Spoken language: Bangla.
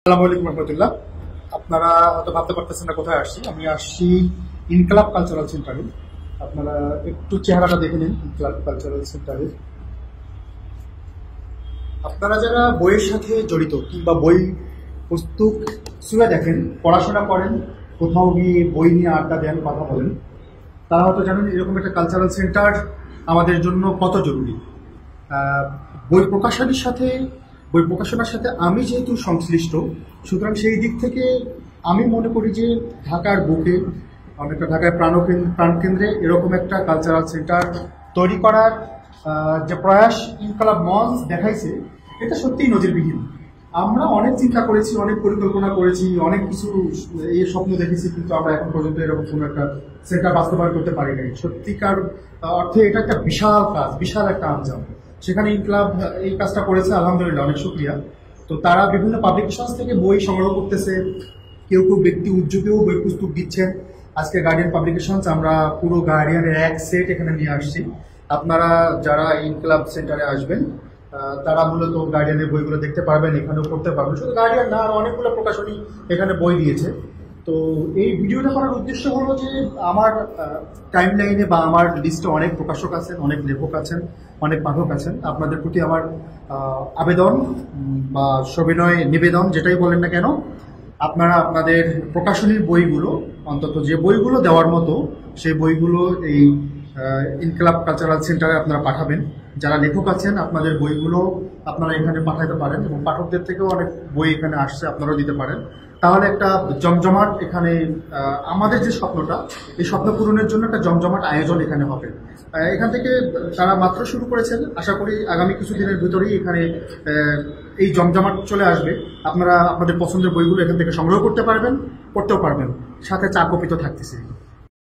আসসালামু আলাইকুম রহমতুল্লাহ। আপনারা হয়তো ভাবতে পারতেছেন না কোথায় আসছি। আমি আসছি ইনকলাব কালচারাল সেন্টারে। আপনারা একটু চেহারাটা দেখে নিন ইনকলাব কালচারাল সেন্টারে। আপনারা যারা বইয়ের সাথে জড়িত কিংবা বই পুস্তক শুয়ে দেখেন, পড়াশোনা করেন, কোথাও গিয়ে বই নিয়ে আড্ডা দেন, কথা বলেন, তারা হয়তো জানেন এরকম একটা কালচারাল সেন্টার আমাদের জন্য কত জরুরি। বই প্রকাশনীর সাথে বই প্রকাশনার সাথে আমি যেহেতু সংশ্লিষ্ট, সুতরাং সেই দিক থেকে আমি মনে করি যে ঢাকার বুকে, অনেকটা ঢাকার প্রাণকেন্দ্রে এরকম একটা কালচারাল সেন্টার তৈরি করার যে প্রয়াস ইনকলাব মঞ্চ দেখাইছে, এটা সত্যিই নজিরবিহীন। আমরা অনেক চিন্তা করেছি, অনেক পরিকল্পনা করেছি, অনেক কিছু এই স্বপ্ন দেখেছি, কিন্তু আমরা এখন পর্যন্ত এরকম কোনো একটা সেন্টার বাস্তবায়ন করতে পারি নাই। সত্যিকার অর্থে এটা একটা বিশাল কাজ, বিশাল একটা আঞ্জাম। সেখানে ইনকলাব এই কাজটা করেছে, আলহামদুলিল্লাহ, অনেক শুকরিয়া। তো তারা বিভিন্ন পাবলিকেশন থেকে বই সংগ্রহ করতেছে, কেউ কেউ ব্যক্তি উদ্যোগেও বই পুস্তক দিচ্ছেন। আজকে গার্ডিয়ান পাবলিকেশনস আমরা পুরো গার্ডিয়ানের এক সেট এখানে নিয়ে আসছি। আপনারা যারা ইনকলাব সেন্টারে আসবেন তারা মূলত গার্ডিয়ানের বইগুলো দেখতে পারবেন, এখানেও পড়তে পারবেন। শুধু গার্ডিয়ান না, আর অনেকগুলো প্রকাশনী এখানে বই দিয়েছে। তো এই ভিডিওটা করার উদ্দেশ্য হলো যে আমার টাইম লাইনে বা আমার লিস্টে অনেক প্রকাশক আছেন, অনেক লেখক আছেন, অনেক পাঠক আছেন। আপনাদের প্রতি আমার আবেদন বা সবিনয় নিবেদন, যেটাই বলেন না কেন, আপনারা আপনাদের প্রকাশনীর বইগুলো, অন্তত যে বইগুলো দেওয়ার মতো সেই বইগুলো এই ইনকলাব কালচারাল সেন্টারে আপনারা পাঠাবেন। যারা লেখক আছেন আপনাদের বইগুলো আপনারা এখানে পাঠাতে পারেন, এবং পাঠকদের থেকেও অনেক বই এখানে আসছে, আপনারাও দিতে পারেন। তাহলে একটা জমজমাট এখানে আমাদের যে স্বপ্নটা, এই স্বপ্ন পূরণের জন্য একটা জমজমাট আয়োজন এখানে হবে। এখান থেকে তারা মাত্র শুরু করেছেন, আশা করি আগামী কিছুদিনের ভিতরেই এখানে এই জমজমাট চলে আসবে। আপনারা আপনাদের পছন্দের বইগুলো এখান থেকে সংগ্রহ করতে পারবেন, পড়তেও পারবেন, সাথে চা কপি তো থাকতেছে।